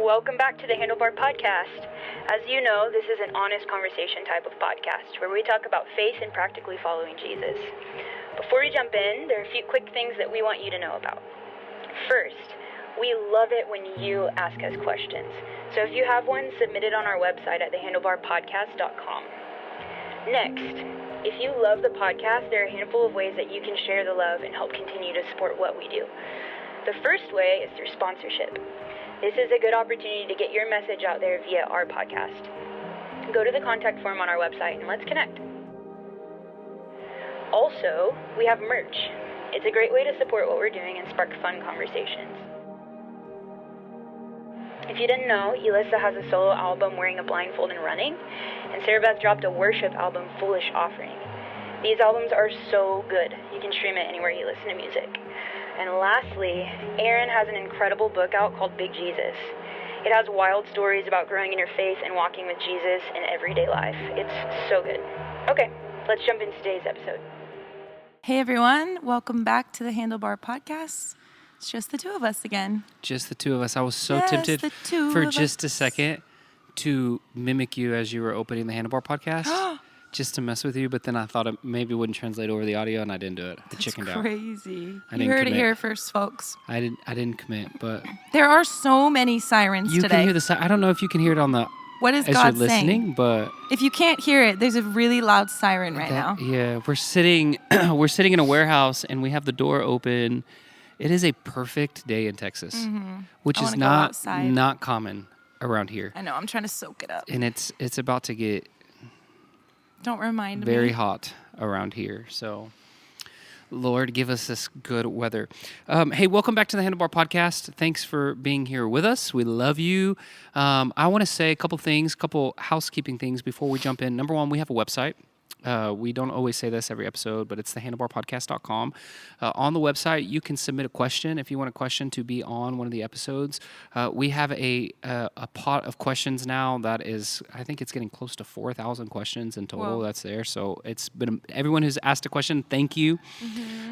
Welcome back to the Handlebar Podcast. As you know, this is an honest conversation type of podcast where we talk about faith and practically following Jesus. Before we jump in, there are a few quick things that we want you to know about. First, we love it when you ask us questions. So if you have one, submit it on our website at thehandlebarpodcast.com. Next, if you love the podcast, there are a handful of ways that you can share the love and help continue to support what we do. The first way is through sponsorship. This is a good opportunity to get your message out there via our podcast. Go to the contact form on our website and let's connect. Also, we have merch. It's a great way to support what we're doing and spark fun conversations. If you didn't know, Elissa has a solo album, Wearing a Blindfold and Running, and Sarah Beth dropped a worship album, Foolish Offering. These albums are so good. You can stream it anywhere you listen to music. And lastly, Erin has an incredible book out called Big Jesus. It has wild stories about growing in your faith and walking with Jesus in everyday life. It's so good. Okay, let's jump into today's episode. Hey everyone, welcome back to the Handlebar Podcast. It's just the two of us again. Just the two of us. I was so tempted for just a second to mimic you as you were opening the Handlebar Podcast. Just to mess with you, but then I thought it maybe wouldn't translate over the audio, and I didn't do it. That's crazy. I you heard it here first, folks. I didn't commit, but there are so many sirens you today. You can hear the. I don't know if you can hear it on the. What is as God you're listening, saying? But if you can't hear it, there's a really loud siren right now. Yeah, we're sitting in a warehouse, and we have the door open. It is a perfect day in Texas, which is not common around here. I know. I'm trying to soak it up, and it's about to get. Don't remind me. Very hot around here. So, Lord, give us this good weather. Hey, welcome back to the Handlebar Podcast. Thanks for being here with us. We love you. I want to say a couple housekeeping things before we jump in. Number one, we have a website. We don't always say this every episode, but it's thehandlebarpodcast.com. On the website, you can submit a question if you want a question to be on one of the episodes. We have a pot of questions now that is, I think it's getting close to 4,000 questions in total. Whoa. That's there. So it's been everyone who's asked a question, thank you.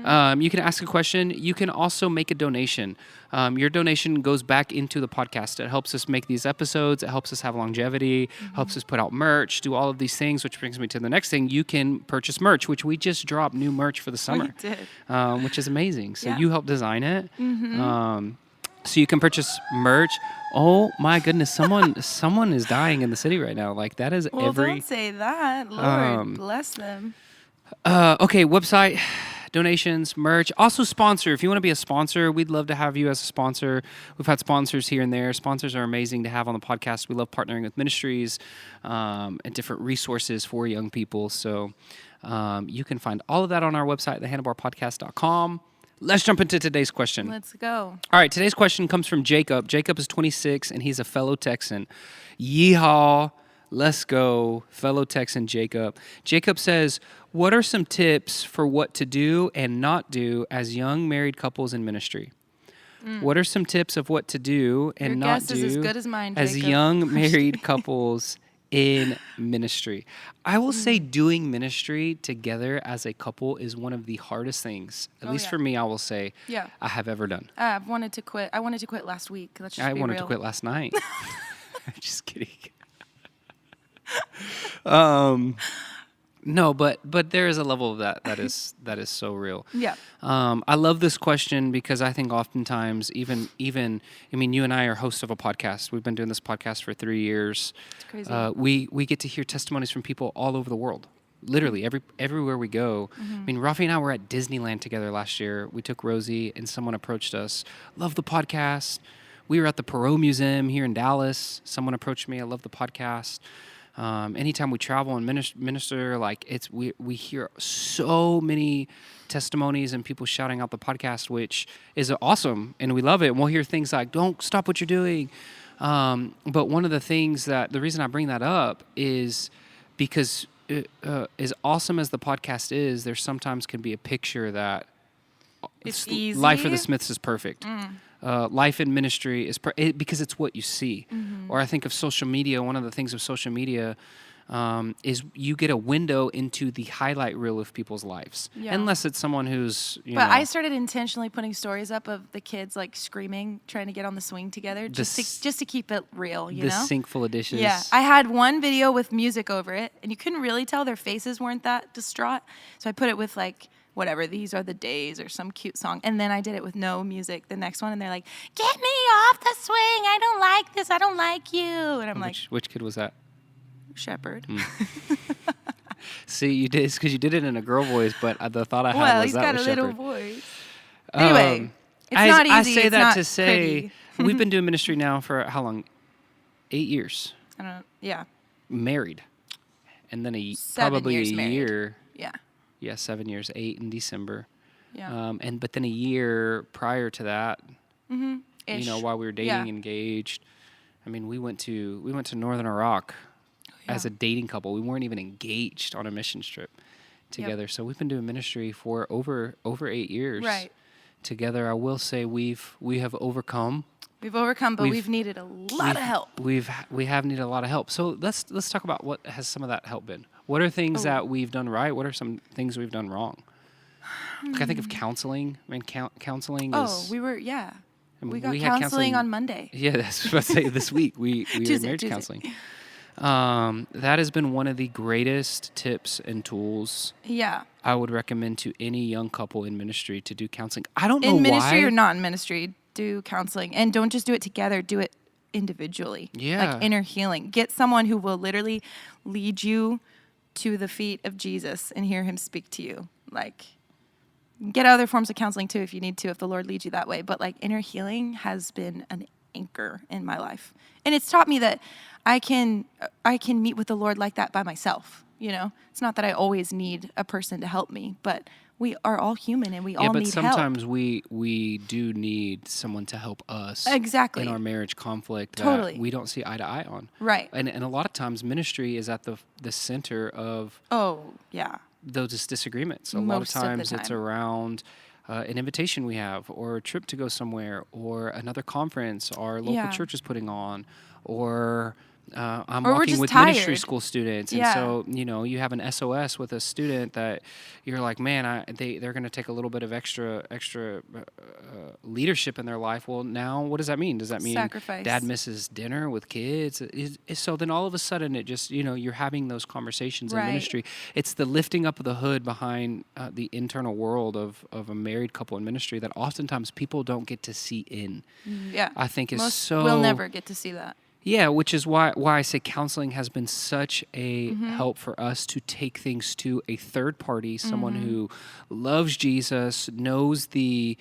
You can ask a question. You can also make a donation. Your donation goes back into the podcast. It helps us make these episodes. It helps us have longevity, helps us put out merch, do all of these things, which brings me to the next thing. You can purchase merch, which we just dropped new merch for the summer, we did. which is amazing. So you helped design it. So you can purchase merch. Oh my goodness, someone is dying in the city right now. Like that is don't say that. Lord bless them. Okay, website, donations, merch, also sponsor. If you want to be a sponsor, we'd love to have you as a sponsor. We've had sponsors here and there. Sponsors are amazing to have on the podcast. We love partnering with ministries and different resources for young people. So you can find all of that on our website, thehandlebarpodcast.com. Let's jump into today's question. Let's go. All right, today's question comes from Jacob. Jacob is 26, and he's a fellow Texan. Yeehaw. Let's go, fellow Texan Jacob. Jacob says, what are some tips for what to do and not do as young married couples in ministry? What are some tips of what to do and not do is as good as mine, as young married couples in ministry? I will say doing ministry together as a couple is one of the hardest things, at least for me, I will say, I have ever done. I've wanted to quit. I wanted to quit last week. Let's just be real. I wanted to quit last night. Just kidding. No, but there is a level of that is so real. Yeah. I love this question because I think oftentimes even I mean, you and I are hosts of a podcast. We've been doing this podcast for 3 years. It's crazy. We get to hear testimonies from people all over the world. Literally everywhere we go. I mean, Rafi and I were at Disneyland together last year. We took Rosie and someone approached us. Love the podcast. We were at the Perot Museum here in Dallas. Someone approached me. I love the podcast. Anytime we travel and minister, like we hear so many testimonies and people shouting out the podcast, which is awesome, and we love it. And we'll hear things like, "Don't stop what you're doing." But one of the things the reason I bring that up is because as awesome as the podcast is, there sometimes can be a picture that it's easy. Life for the Smiths is perfect. Life in ministry is because it's what you see. Or I think of social media. One of the things of social media is you get a window into the highlight reel of people's lives. Yeah. Unless it's someone who's, But I started intentionally putting stories up of the kids like screaming, trying to get on the swing together, just to keep it real, you the know? sink full of dishes. Yeah, I had one video with music over it, and you couldn't really tell their faces weren't that distraught. So I put it with like, whatever, These Are the Days or some cute song. And then I did it with no music, the next one, and they're like, get me off the swing. I don't like this. I don't like you. And I'm like, Which kid was that? Shepherd. See, you did, it's because you did it in a girl voice, but the thought I had Well, was he's that got was a little Shepherd. voice. Anyway, it's not easy. I say it's that not to say pretty. we've been doing ministry now for how long? 8 years. I don't know. Yeah. Married. And then 7 probably years a married. year. Yeah. Yeah, 7 years, 8 in December. Yeah. But then a year prior to that, Ish. while we were dating, engaged. I mean, we went to Northern Iraq as a dating couple. We weren't even engaged on a mission trip together. So we've been doing ministry for over 8 years. Right. Together. I will say we have overcome. We've overcome, but we've needed a lot of help. We have needed a lot of help. So let's talk about what has some of that help been. What are things that we've done right? What are some things we've done wrong? I think of counseling. I mean, counseling is... we were, yeah. We got had counseling on Monday. Yeah, that's what I was about to say. This week, we were marriage counseling. That has been one of the greatest tips and tools I would recommend to any young couple in ministry to do counseling. I don't know why. In ministry or not in ministry, do counseling. And don't just do it together, do it individually. Yeah. Like inner healing. Get someone who will literally lead you to the feet of Jesus and hear him speak to you. Like, get other forms of counseling too if you need to, if the Lord leads you that way. But like inner healing has been an anchor in my life. And it's taught me that I can meet with the Lord like that by myself. You know, it's not that I always need a person to help me, but we are all human and we all need help. Yeah, but sometimes we do need someone to help us exactly in our marriage conflict totally. that we don't see eye to eye on. Right. And a lot of times ministry is at the center of those disagreements. A lot of times it's around an invitation we have, or a trip to go somewhere, or another conference our local church is putting on, or I'm walking with ministry school students, and so you have an SOS with a student that you're like, man, they're going to take a little bit of extra leadership in their life. Well, now what does that mean? Does that mean sacrifice. Dad misses dinner with kids? So then all of a sudden it just you're having those conversations in ministry. It's the lifting up of the hood behind the internal world of a married couple in ministry that oftentimes people don't get to see in. Yeah, I think we'll never get to see that. Yeah, which is why I say counseling has been such a help for us to take things to a third party, someone who loves Jesus, knows the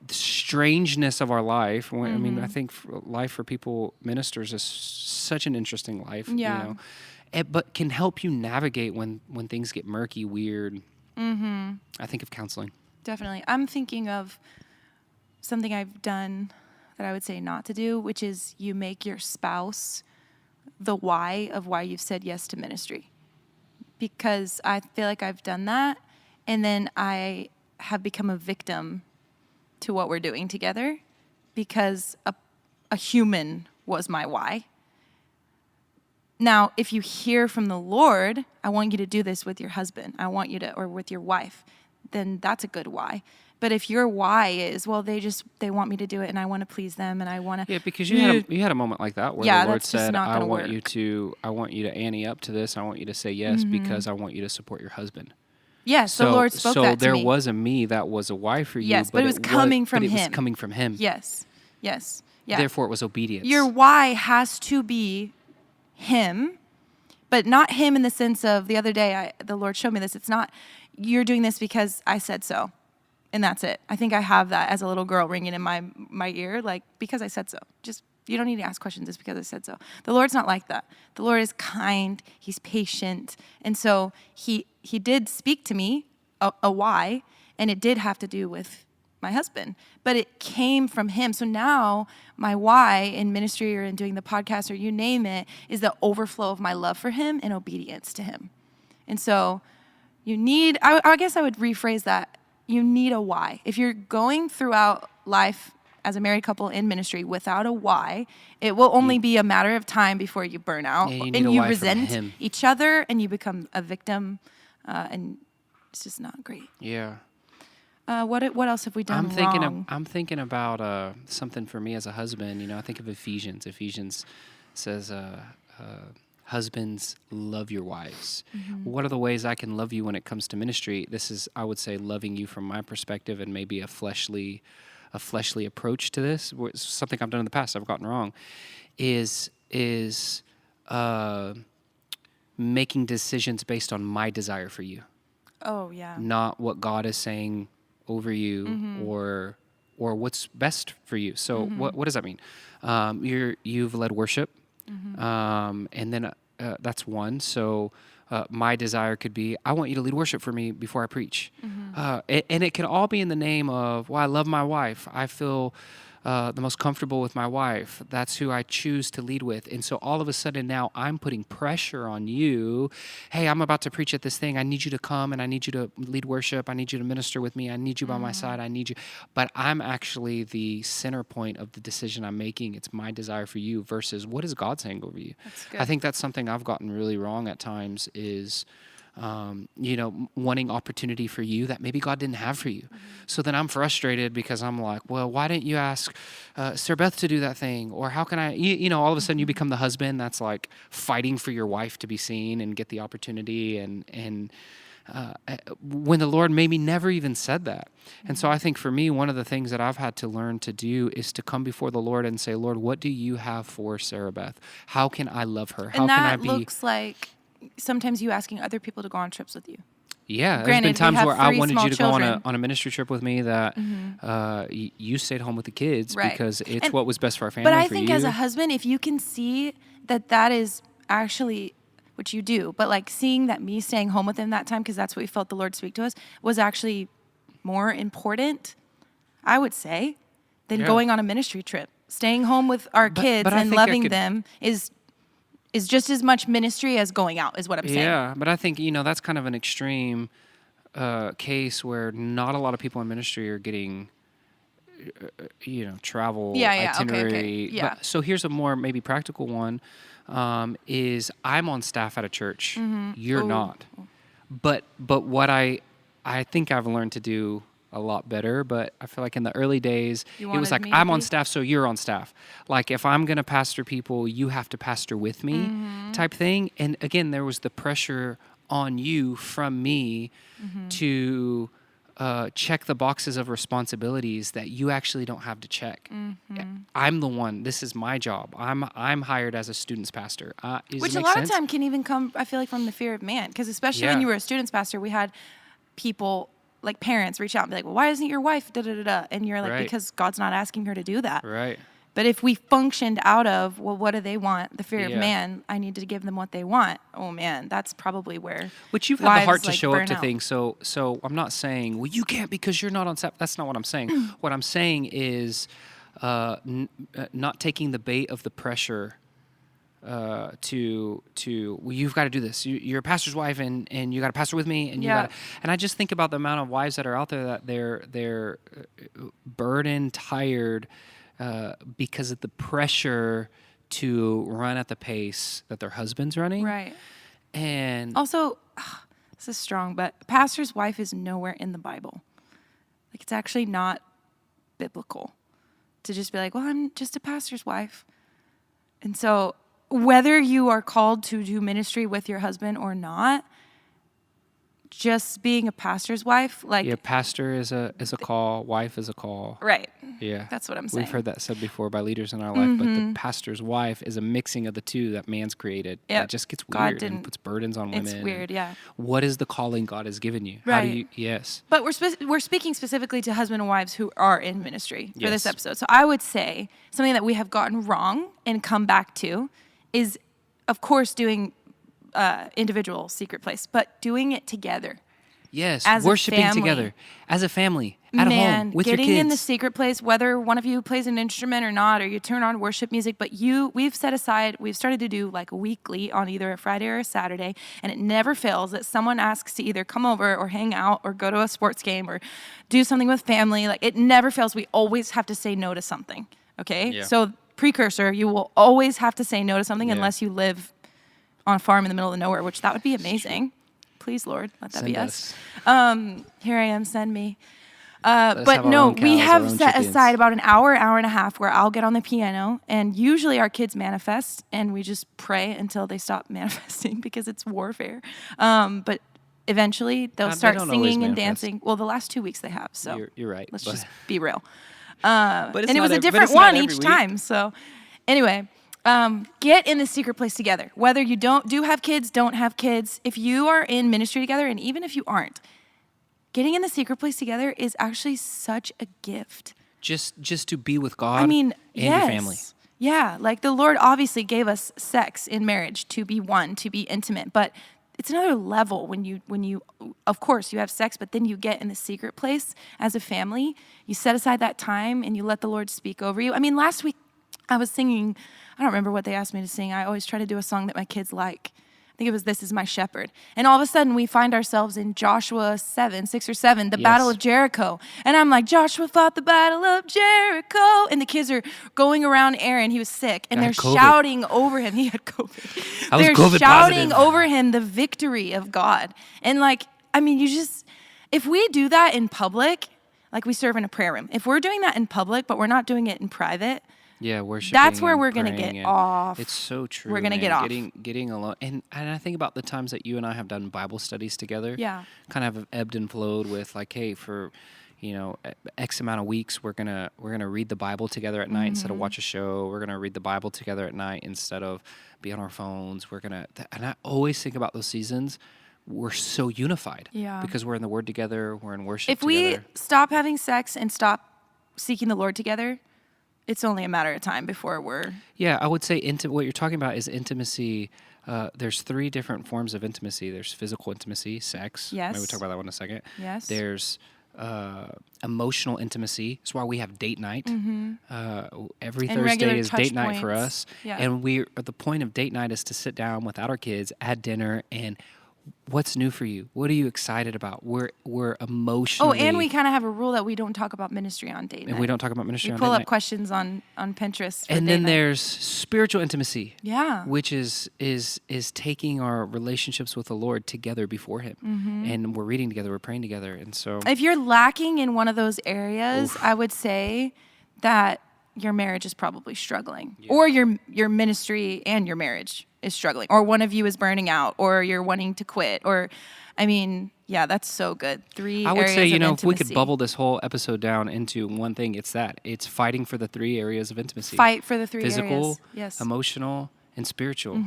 strangeness of our life. I mean, I think life for people, ministers, is such an interesting life. Yeah. But can help you navigate when things get murky, weird. I think of counseling. Definitely. I'm thinking of something I've done that I would say not to do, which is you make your spouse the why of why you've said yes to ministry. Because I feel like I've done that, and then I have become a victim to what we're doing together because a human was my why. Now, if you hear from the Lord, I want you to do this with your husband, I want you to, or with your wife, then that's a good why. But if your why is, well, they want me to do it, and I want to please them, and I want to. Yeah, because you had a moment like that where the Lord said, "I want you to ante up to this. I want you to say yes because I want you to support your husband." Yes, the Lord spoke that to me. So there was a me that was a why for you. Yes, but it was coming from Him. It was coming from Him. Yes, yeah. Therefore, it was obedience. Your why has to be Him, but not Him in the sense of the other day. The Lord showed me this. It's not you're doing this because I said so. And that's it. I think I have that as a little girl ringing in my ear, like, because I said so. Just, you don't need to ask questions just because I said so. The Lord's not like that. The Lord is kind. He's patient. And so he did speak to me a why, and it did have to do with my husband. But it came from Him. So now my why in ministry or in doing the podcast or you name it is the overflow of my love for Him and obedience to Him. And so you need, I guess I would rephrase that. You need a why. If you're going throughout life as a married couple in ministry without a why, it will only be a matter of time before you burn out Yeah, you need and a you why from resent him. each other and you become a victim, and it's just not great. Yeah. What else have we done wrong? I'm thinking about something for me as a husband. I think of Ephesians. Ephesians says, husbands, love your wives. What are the ways I can love you when it comes to ministry? This is, I would say, loving you from my perspective, and maybe a fleshly approach to this. Something I've done in the past I've gotten wrong is making decisions based on my desire for you, Oh, yeah. not what God is saying over you or what's best for you. So what does that mean? You've led worship, and then that's one. So my desire could be, I want you to lead worship for me before I preach. And it can all be in the name of, well, I love my wife. I feel the most comfortable with my wife. That's who I choose to lead with. And so all of a sudden now I'm putting pressure on you. Hey, I'm about to preach at this thing. I need you to come and I need you to lead worship. I need you to minister with me. I need you by my side. I need you. But I'm actually the center point of the decision I'm making. It's my desire for you versus what is God saying over you. That's good. I think that's something I've gotten really wrong at times is wanting opportunity for you that maybe God didn't have for you. So then I'm frustrated because I'm like, well, why didn't you ask Sarah Beth to do that thing? Or how can I, all of a sudden you become the husband that's like fighting for your wife to be seen and get the opportunity. And when the Lord maybe never even said that. And so I think for me, one of the things that I've had to learn to do is to come before the Lord and say, Lord, what do you have for Sarah Beth? How can I love her? How And can I that be? looks like sometimes you asking other people to go on trips with you. Yeah, there's Granted, been we times have where I 3 wanted small you to go children. on a ministry trip with me that you stayed home with the kids Right. because it's And- what was best for our family. But I for think you. as a husband, if you can see that is actually, which you do, but like seeing that me staying home with him that time, because that's what we felt the Lord speak to us, was actually more important, I would say, than Yeah. going on a ministry trip. Staying home with our kids but I and think I loving could- them is just as much ministry as going out, is what I'm saying. Yeah, but I think that's kind of an extreme case where not a lot of people in ministry are getting travel Yeah, okay. itinerary. Yeah. But, so here's a more maybe practical one: is I'm on staff at a church, you're Ooh. not. But what I think I've learned to do a lot better, but I feel like in the early days, You it was wanted like, me to I'm on be? staff, so you're on staff. Like, if I'm going to pastor people, you have to pastor with me type thing. And again, there was the pressure on you from me to check the boxes of responsibilities that you actually don't have to check. I'm the one. This is my job. I'm hired as a student's pastor. Which a lot of time can even come, I feel like, from the fear of man. Because especially when Yeah. you were a student's pastor, we had people, like parents, reach out and be like, well, why isn't your wife da-da-da-da? And you're like, Right. because God's not asking her to do that. Right. But if we functioned out of, well, what do they want? The fear Yeah. of man, I need to give them what they want. Oh, man, that's probably where Which you've had the heart wives, to like, show up burn to out. things. So I'm not saying, well, you can't because you're not on staff. That's not what I'm saying. What I'm saying is not taking the bait of the pressure to well, you've got to do this. You're a pastor's wife, and you got to pastor with me, and you Yeah. got. And I just think about the amount of wives that are out there that they're burdened, tired, because of the pressure to run at the pace that their husband's running. Right. And Also, this is strong, but a pastor's wife is nowhere in the Bible. Like, it's actually not biblical to just be like, well, I'm just a pastor's wife. And so whether you are called to do ministry with your husband or not, just being a pastor's wife, like, yeah, pastor is a call, wife is a call. right. Yeah. That's what I'm saying. We've heard that said before by leaders in our life, but the pastor's wife is a mixing of the two that man's created. Yep. It just gets God weird didn't- and puts burdens on women. It's weird, yeah. What is the calling God has given you? How do Right. you, yes. But we're speaking specifically to husband and wives who are in ministry for this Yes. episode. So I would say something that we have gotten wrong and come back to is, of course, doing individual secret place, but doing it together. Yes, as worshiping a family. together as a family at Man, home with your getting kids. in the secret place, whether one of you plays an instrument or not, or you turn on worship music, but we've set aside, we've started to do like weekly on either a Friday or a Saturday, and it never fails that someone asks to either come over or hang out or go to a sports game or do something with family. Like it never fails. We always have to say no to something. Okay? Yeah. So precursor, you will always have to say no to something Yeah. unless you live on a farm in the middle of nowhere, which that would be amazing. Please, Lord, let that Send be us. us. Here I am, send me. us But have our no, own we cows, our have own set chickens. aside about an hour and a half where I'll get on the piano, and usually our kids manifest, and we just pray until they stop manifesting because it's warfare. But eventually they'll They start don't always singing and manifest. dancing. Well, the last 2 weeks they have, so You're right. let's but- just be real. But it's And it not was a but different it's not one every each week. time. So anyway, get in the secret place together. Whether you do have kids, don't have kids. If you are in ministry together, and even if you aren't, getting in the secret place together is actually such a gift. Just to be with God I mean, and yes. your family. Yeah, like the Lord obviously gave us sex in marriage to be one, to be intimate, but it's another level when you of course you have sex, but then you get in the secret place as a family. You set aside that time and you let the Lord speak over you. I mean, last week I was singing, I don't remember what they asked me to sing. I always try to do a song that my kids like. I think it was This Is My Shepherd. And all of a sudden we find ourselves in Joshua 6 or 7, the Battle of Jericho. And I'm like, Joshua fought the Battle of Jericho. And the kids are going around Aaron. He was sick. And I they're had COVID. shouting over him. He had COVID. I was They're COVID shouting positive. over him the victory of God. And like, I mean, if we do that in public, like we serve in a prayer room, if we're doing that in public, but we're not doing it in private, Yeah, worshiping. that's where and we're gonna praying get and- off. It's so true. We're gonna man. get off. Getting alone, and I think about the times that you and I have done Bible studies together. Yeah. Kind of have ebbed and flowed with like, hey, for X amount of weeks, we're gonna read the Bible together at night instead of watch a show. We're gonna read the Bible together at night instead of be on our phones. And I always think about those seasons. We're so unified. Yeah. Because we're in the Word together. We're in worship if we together. stop having sex and stop seeking the Lord together, it's only a matter of time before we're... Yeah, I would say what you're talking about is intimacy. There's 3 different forms of intimacy. There's physical intimacy, sex. Yes. Maybe we'll talk about that one in a second. Yes. There's emotional intimacy. That's why we have date night. Every Mm-hmm. And regular Thursday is touch date night for points. us. Yeah. And the point of date night is to sit down without our kids at dinner and what's new for you? What are you excited about? We're emotionally... Oh, and we kind of have a rule that we don't talk about ministry on date night. And we don't talk about ministry We on pull date up night. questions on Pinterest for And date then night. there's spiritual intimacy. Yeah. Which is taking our relationships with the Lord together before Him, and we're reading together, we're praying together, and so If you're lacking in one of those areas, I would say that your marriage is probably struggling, or your ministry and your marriage is struggling, or one of you is burning out, or you're wanting to quit, or, I mean, yeah, that's so good. 3 I would areas say, of if we could intimacy. bubble this whole episode down into one thing, it's fighting for the 3 areas of intimacy: Fight for the 3 physical, areas. Yes. emotional, and spiritual.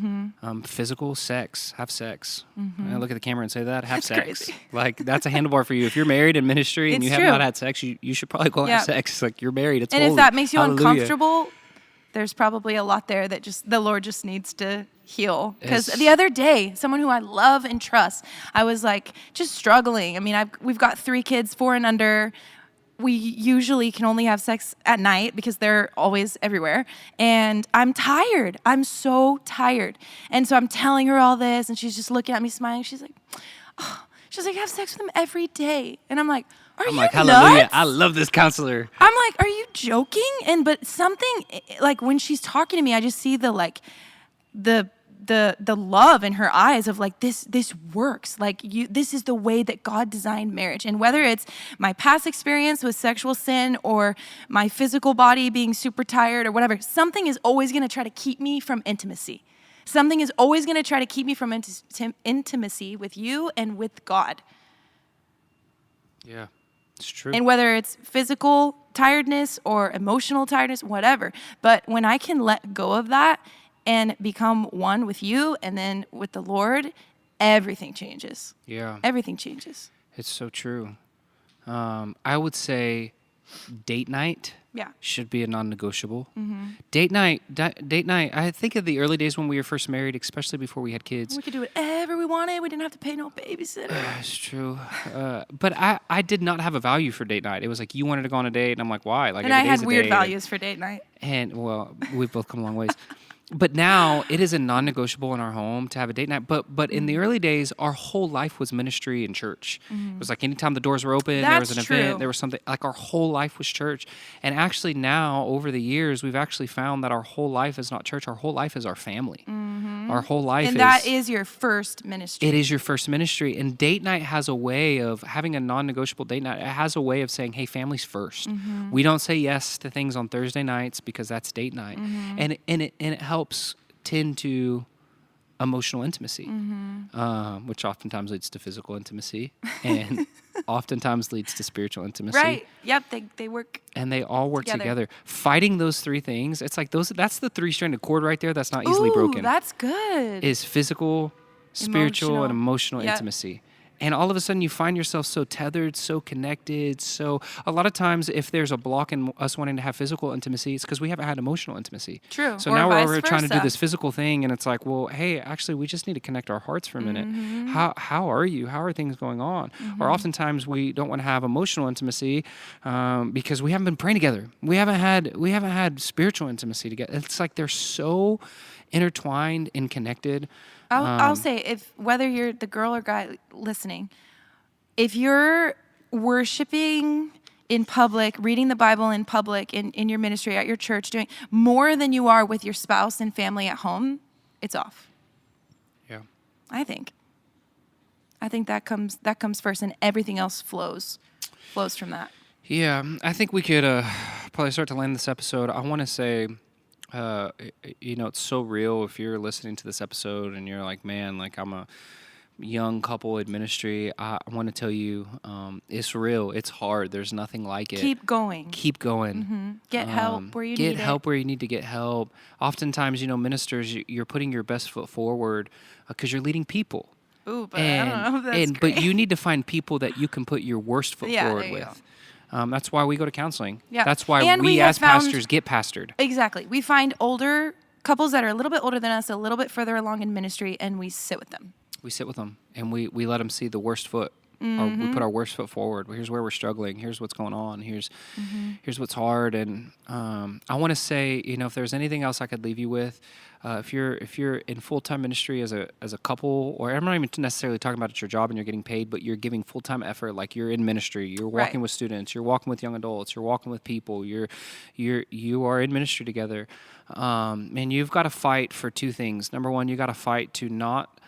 Physical, sex, have sex. I look at the camera and say that, have sex. crazy. Like, that's a handlebar for you. If you're married in ministry and It's you have true. not had sex, you should probably go Yeah. have sex. Like, you're married, it's And holy. if that makes you Hallelujah. uncomfortable, there's probably a lot there that the Lord just needs to heal. Because Yes. the other day, someone who I love and trust, I was like just struggling. I mean, we've got 3 kids, 4 and under. We usually can only have sex at night because they're always everywhere. And I'm tired. I'm so tired. And so I'm telling her all this, and she's just looking at me smiling. She's like, have sex with him every day. And I'm like, are I'm you like, hallelujah, nuts? I love this counselor. I'm like, are you joking? But something, like when she's talking to me, I just see the love in her eyes of like, this works. Like this is the way that God designed marriage. And whether it's my past experience with sexual sin or my physical body being super tired or whatever, something is always going to try to keep me from intimacy. Something is always going to try to keep me from intimacy with you and with God. Yeah, it's true. And whether it's physical tiredness or emotional tiredness, whatever. But when I can let go of that and become one with you and then with the Lord, everything changes. Yeah. Everything changes. It's so true. I would say date night Yeah. should be a non-negotiable. Date night. I think of the early days when we were first married, especially before we had kids. We could do whatever we wanted. We didn't have to pay no babysitter. It's true. But I did not have a value for date night. It was like, you wanted to go on a date, and I'm like, why? Like, And every I day's had a weird date. values for date night. And well, we've both come a long ways. But now it is a non-negotiable in our home to have a date night. But in the early days, our whole life was ministry and church. It was like anytime the doors were open, there was an That's event, true. there was something. Like our whole life was church. And actually now, over the years, we've actually found that our whole life is not church. Our whole life is our family. Our whole life And that is your first ministry. it is your first ministry. And date night has a way of having a non-negotiable date night. It has a way of saying, hey, family's 1st. We don't say yes to things on Thursday nights because that's date night. And it helps tend to emotional intimacy, which oftentimes leads to physical intimacy and oftentimes leads to spiritual intimacy. Right. Yep. They work. And they all work Together. together. Fighting those three things, it's like that's the three-stranded cord right there that's not easily broken. That's good. Is physical, spiritual, and emotional Yep. intimacy. And all of a sudden you find yourself so tethered, so connected. So a lot of times if there's a block in us wanting to have physical intimacy, it's because we haven't had emotional intimacy. True. So Or now vice we're trying to do versa. this physical thing, and it's like, well, hey, actually we just need to connect our hearts for a minute. How are you? How are things going on? Or oftentimes we don't want to have emotional intimacy because we haven't been praying together. We haven't had spiritual intimacy together. It's like they're so intertwined and connected. I'll say, if whether you're the girl or guy listening, if you're worshiping in public, reading the Bible in public, in your ministry, at your church, doing more than you are with your spouse and family at home, it's off. Yeah. I think that comes first, and everything else flows from that. Yeah, I think we could probably start to land this episode. I want to say, it's so real if you're listening to this episode and you're like, man, like I'm a young couple in ministry. I want to tell you, it's real. It's hard. There's nothing like it. Keep going. Keep going. Get help where you need it. Get help where you need to get help. Oftentimes, ministers, you're putting your best foot forward because you're leading people. Ooh, but I don't know if that's great. But you need to find people that you can put your worst foot forward there you with. That's why we go to counseling. Yeah. That's why And we we have as found- pastors get pastored. Exactly. We find older couples that are a little bit older than us, a little bit further along in ministry, and we sit with them. We sit with them and we let them see the worst foot. Or we put our worst foot forward. Here's where we're struggling. Here's what's going on. Here's what's hard. And I want to say, if there's anything else I could leave you with, if you're in full-time ministry as a couple, or I'm not even necessarily talking about at your job and you're getting paid, but you're giving full-time effort, like you're in ministry, you're walking with students, you're walking with young adults, you're walking with people, you are in ministry together, and you've got to fight for two things. Number one, you got to fight to not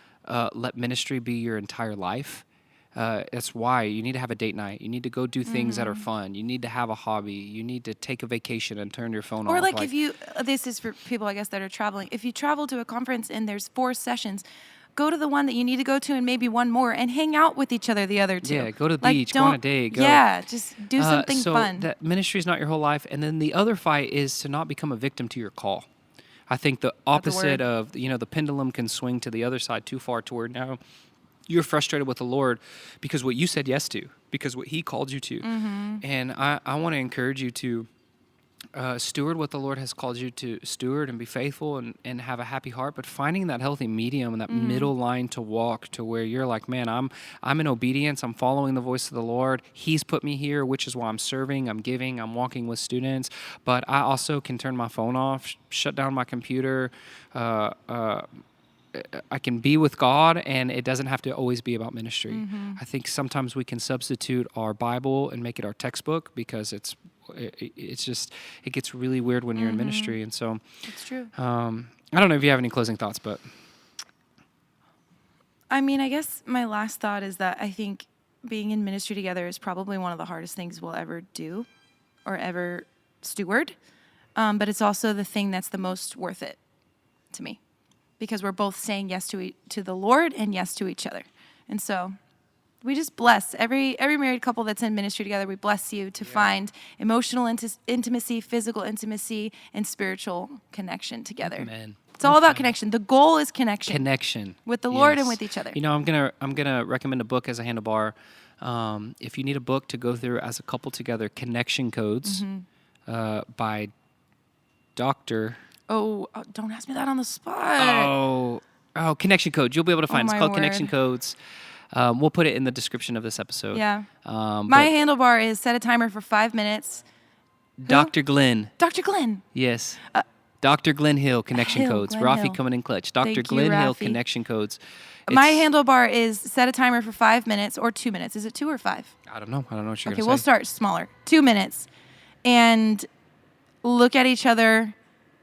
let ministry be your entire life. That's why you need to have a date night. You need to go do things that are fun. You need to have a hobby. You need to take a vacation and turn your phone off. Or like if you, this is for people, I guess, that are traveling. If you travel to a conference and there's 4 sessions, go to the one that you need to go to and maybe one more and hang out with each other the other 2. Yeah, go to the beach, go on a date. Go. Yeah, just do something so fun. That ministry is not your whole life. And then the other fight is to not become a victim to your call. I think the opposite of, the pendulum can swing to the other side too far toward now. You're frustrated with the Lord because what you said yes to, because what He called you to. And I want to encourage you to steward what the Lord has called you to steward and be faithful and have a happy heart, but finding that healthy medium and that middle line to walk to where you're like, man, I'm in obedience. I'm following the voice of the Lord. He's put me here, which is why I'm serving, I'm giving, I'm walking with students. But I also can turn my phone off, shut down my computer, I can be with God, and it doesn't have to always be about ministry. I think sometimes we can substitute our Bible and make it our textbook because it gets really weird when you're in ministry. And so It's true. I don't know if you have any closing thoughts, but I mean, I guess my last thought is that I think being in ministry together is probably one of the hardest things we'll ever do or ever steward. But it's also the thing that's the most worth it to me, because we're both saying yes to the Lord and yes to each other. And so we just bless every married couple that's in ministry together. We bless you to find emotional intimacy, physical intimacy, and spiritual connection together. Amen. It's all about connection. The goal is connection. Connection with the Lord and Yes. with each other. I'm gonna recommend a book as a handlebar. If you need a book to go through as a couple together, Connection Codes by Dr. Oh, don't ask me that on the spot. Oh, Oh, connection codes. You'll be able to find. It's my called Connection word. Codes. We'll put it in the description of this episode. Yeah. My My handlebar is set a timer for 5 minutes. Dr. Glenn. Dr. Glenn. Yes. Dr. Glenn Hill Connection Hill, Codes. Glenn Rafi Hill. coming in clutch. Dr. Thank you, Glenn Hill Rafi. Connection Codes. My It's- handlebar is set a timer for 5 minutes or 2 minutes. Is it 2 or 5? I don't know. I don't know what you're Okay, going we'll to say. start smaller. 2 minutes. And look at each other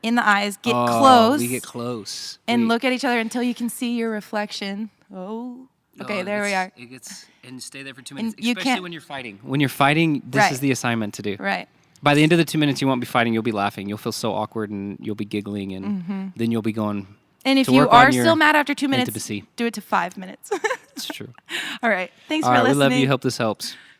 in the eyes. Get close. We get close. And look at each other until you can see your reflection. Oh. Okay, there we are. It gets, and stay there for 2 And minutes, you especially can't- when you're fighting. When you're fighting, this Right. is the assignment to do. Right. By the end of the 2 minutes, you won't be fighting. You'll be laughing. You'll feel so awkward, and you'll be giggling, and then you'll be going. And if to you work on are your still mad after 2 minutes, intimacy. do it to 5 minutes. It's true. All right. Thanks All for right, we listening. love you. Hope this helps.